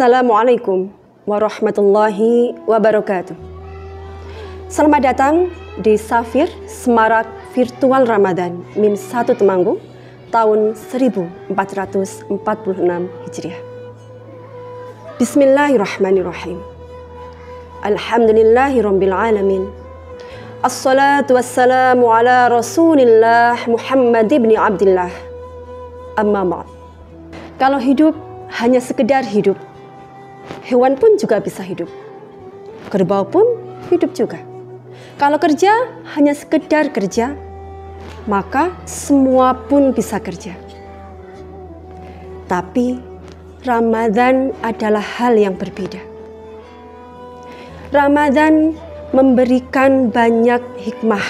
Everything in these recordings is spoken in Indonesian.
Assalamualaikum warahmatullahi wabarakatuh. Selamat datang di Safir Semarak Virtual Ramadan Min 1 Temanggung tahun 1446 Hijriah. Bismillahirrahmanirrahim. Alhamdulillahirabbil alamin. Assalatu wassalamu ala Rasulillah Muhammad ibn Abdillah. Amma ba'd. Kalau hidup hanya sekedar hidup, hewan pun juga bisa hidup. Kerbau pun hidup juga. Kalau kerja hanya sekedar kerja, maka semua pun bisa kerja. Tapi Ramadan adalah hal yang berbeda. Ramadan memberikan banyak hikmah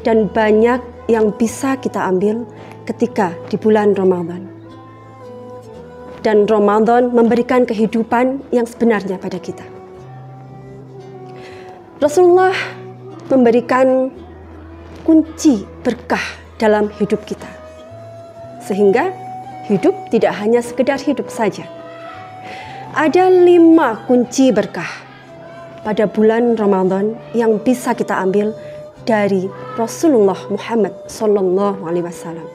dan banyak yang bisa kita ambil ketika di bulan Ramadan. Dan Ramadan memberikan kehidupan yang sebenarnya pada kita. Rasulullah memberikan kunci berkah dalam hidup kita. Sehingga hidup tidak hanya sekedar hidup saja. Ada 5 kunci berkah pada bulan Ramadan yang bisa kita ambil dari Rasulullah Muhammad SAW.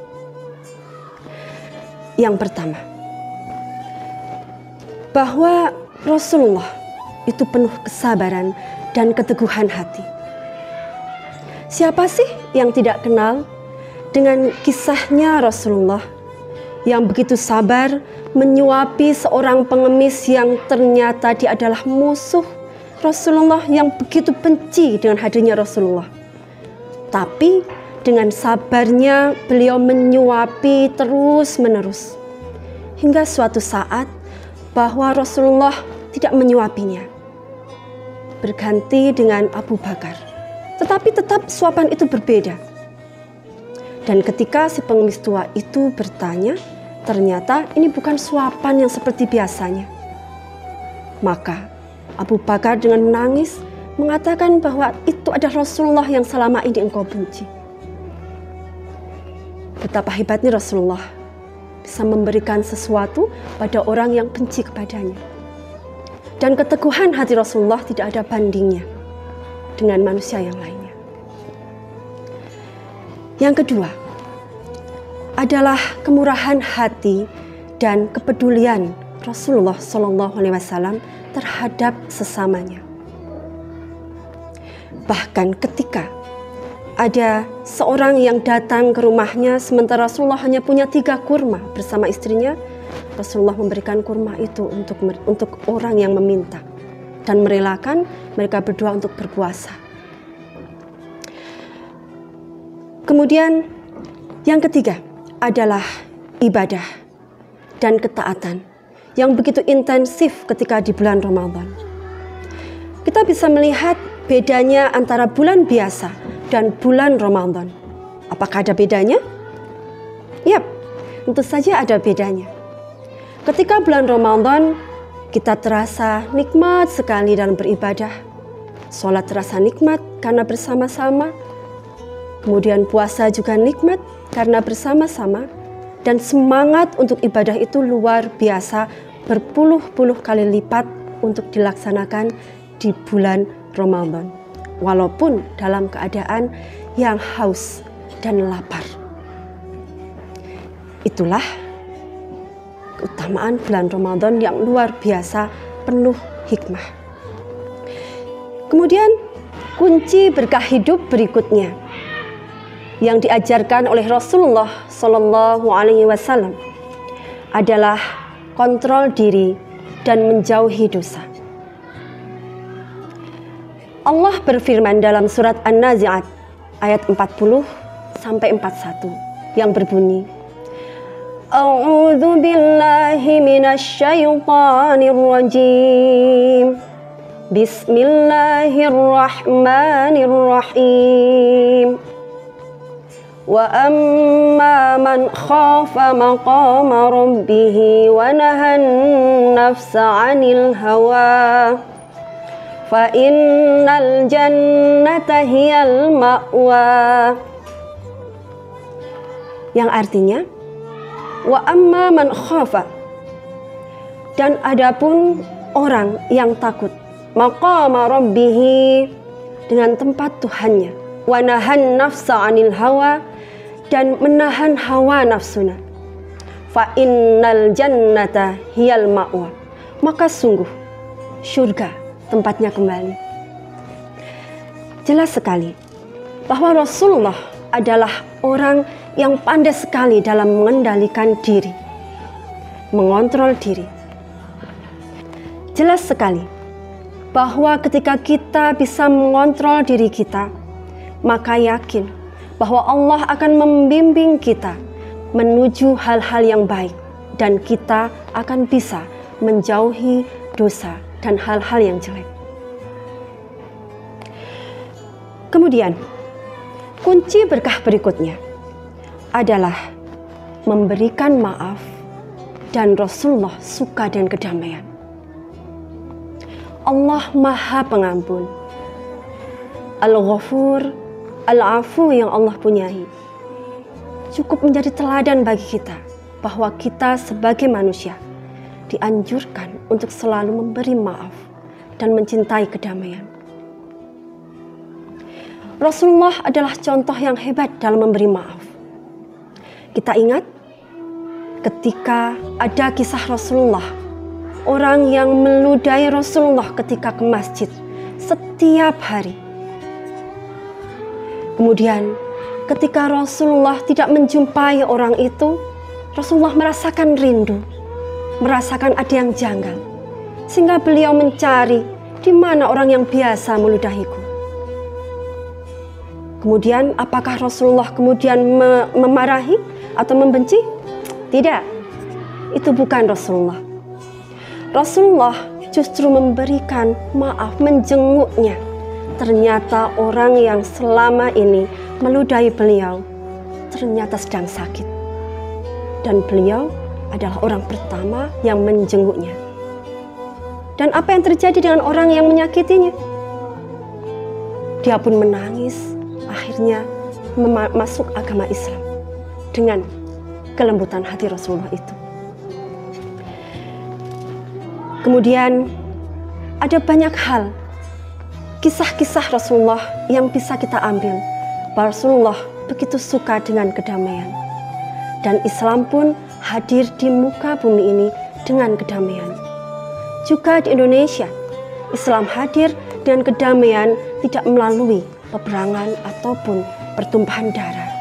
Yang pertama, bahwa Rasulullah itu penuh kesabaran dan keteguhan hati. Siapa sih yang tidak kenal dengan kisahnya Rasulullah yang begitu sabar menyuapi seorang pengemis yang ternyata dia adalah musuh Rasulullah yang begitu benci dengan hadirnya Rasulullah. Tapi dengan sabarnya beliau menyuapi terus-menerus hingga suatu saat bahwa Rasulullah tidak menyuapinya, berganti dengan Abu Bakar. Tetapi tetap suapan itu berbeda. Dan ketika si pengemis tua itu bertanya, ternyata ini bukan suapan yang seperti biasanya. Maka Abu Bakar dengan menangis mengatakan bahwa itu adalah Rasulullah yang selama ini engkau benci. Betapa hebatnya Rasulullah bisa memberikan sesuatu pada orang yang benci kepadanya. Dan keteguhan hati Rasulullah tidak ada bandingnya dengan manusia yang lainnya. Yang kedua adalah kemurahan hati dan kepedulian Rasulullah SAW terhadap sesamanya. Bahkan ketika ada seorang yang datang ke rumahnya sementara Rasulullah hanya punya 3 kurma bersama istrinya, Rasulullah memberikan kurma itu untuk orang yang meminta dan merelakan mereka berdua untuk berpuasa. Kemudian yang ketiga adalah ibadah dan ketaatan yang begitu intensif ketika di bulan Ramadan. Kita bisa melihat bedanya antara bulan biasa dan bulan Ramadan. Apakah ada bedanya? Yap, tentu saja ada bedanya. Ketika bulan Ramadan, kita terasa nikmat sekali dalam beribadah. Sholat terasa nikmat karena bersama-sama. Kemudian puasa juga nikmat karena bersama-sama. Dan semangat untuk ibadah itu luar biasa, berpuluh-puluh kali lipat untuk dilaksanakan di bulan Ramadan. Walaupun dalam keadaan yang haus dan lapar. Itulah keutamaan bulan Ramadan yang luar biasa penuh hikmah. Kemudian kunci berkah hidup berikutnya yang diajarkan oleh Rasulullah SAW adalah kontrol diri dan menjauhi dosa. Allah berfirman dalam surat An-Nazi'at ayat 40 sampai 41 yang berbunyi, A'udzu billahi minasyaitonir rajim. Bismillahirrahmanirrahim. Wa amma man khafa maqama rabbih wa nahan nafsa 'anil hawa fa innal jannata hiyal ma'wa. Yang artinya, wa amma man khafa, Dan adapun orang yang takut maqama rabbihi, dengan tempat Tuhannya, wa nahan nafsa 'anil hawa, dan menahan hawa nafsunya, fa innal jannata hiyal ma'wa, maka sungguh surga tempatnya kembali. Jelas sekali bahwa Rasulullah adalah orang yang pandai sekali dalam mengendalikan diri, mengontrol diri. Jelas sekali bahwa ketika kita bisa mengontrol diri kita, maka yakin bahwa Allah akan membimbing kita menuju hal-hal yang baik, dan kita akan bisa menjauhi dosa dan hal-hal yang jelek. Kemudian, kunci berkah berikutnya adalah memberikan maaf, dan Rasulullah suka dengan kedamaian. Allah Maha Pengampun, Al-Ghafur, Al-Afu yang Allah punyai, cukup menjadi teladan bagi kita bahwa kita sebagai manusia dianjurkan untuk selalu memberi maaf dan mencintai kedamaian. Rasulullah adalah contoh yang hebat dalam memberi maaf. Kita ingat ketika ada kisah Rasulullah, orang yang meludahi Rasulullah ketika ke masjid setiap hari. Kemudian ketika Rasulullah tidak menjumpai orang itu, Rasulullah merasakan rindu, merasakan ada yang janggal, sehingga beliau mencari di mana orang yang biasa meludahiku. Kemudian apakah Rasulullah kemudian memarahi atau membenci? Tidak, itu bukan Rasulullah. Rasulullah justru memberikan maaf, menjenguknya. Ternyata orang yang selama ini meludahi beliau ternyata sedang sakit, dan beliau adalah orang pertama yang menjenguknya. Dan apa yang terjadi dengan orang yang menyakitinya? Dia pun menangis, akhirnya masuk agama Islam dengan kelembutan hati Rasulullah itu. Kemudian ada banyak hal, kisah-kisah Rasulullah yang bisa kita ambil, bahwa Rasulullah begitu suka dengan kedamaian, dan Islam pun hadir di muka bumi ini dengan kedamaian. Juga di Indonesia, Islam hadir dengan kedamaian, tidak melalui peperangan ataupun pertumpahan darah,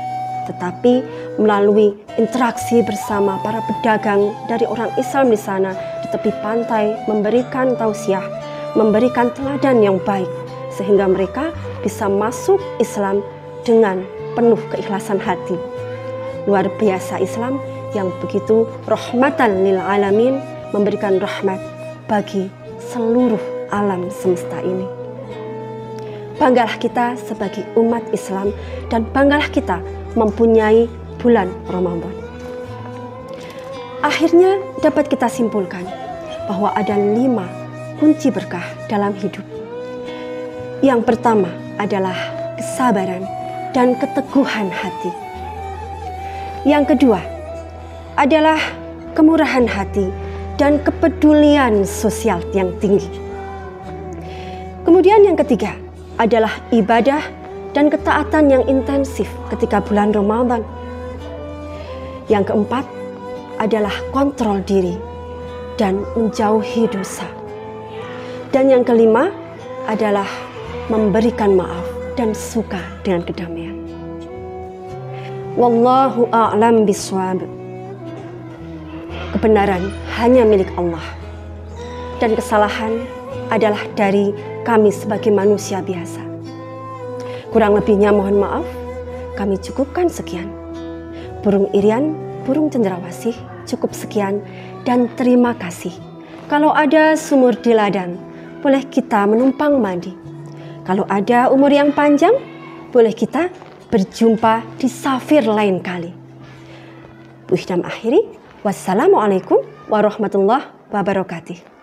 tetapi melalui interaksi bersama para pedagang dari orang Islam di sana di tepi pantai, memberikan tausiah, memberikan teladan yang baik, sehingga mereka bisa masuk Islam dengan penuh keikhlasan hati. Luar biasa Islam yang begitu rahmatan lil alamin, memberikan rahmat bagi seluruh alam semesta ini. Banggalah kita sebagai umat Islam, dan banggalah kita mempunyai bulan Ramadan. Akhirnya dapat kita simpulkan bahwa ada 5 kunci berkah dalam hidup. Yang pertama adalah kesabaran dan keteguhan hati. Yang kedua adalah kemurahan hati dan kepedulian sosial yang tinggi. Kemudian yang ketiga adalah ibadah dan ketaatan yang intensif ketika bulan Ramadan. Yang keempat adalah kontrol diri dan menjauhi dosa. Dan yang kelima adalah memberikan maaf dan suka dengan kedamaian. Wallahu a'lam bishawab. Kebenaran hanya milik Allah, dan kesalahan adalah dari kami sebagai manusia biasa. Kurang lebihnya mohon maaf, kami cukupkan sekian. Burung Irian, burung cendrawasih, cukup sekian dan terima kasih. Kalau ada sumur di ladang, boleh kita menumpang mandi. Kalau ada umur yang panjang, boleh kita berjumpa di safir lain kali. Bu Ihdam akhiri, wassalamualaikum warahmatullahi wabarakatuh.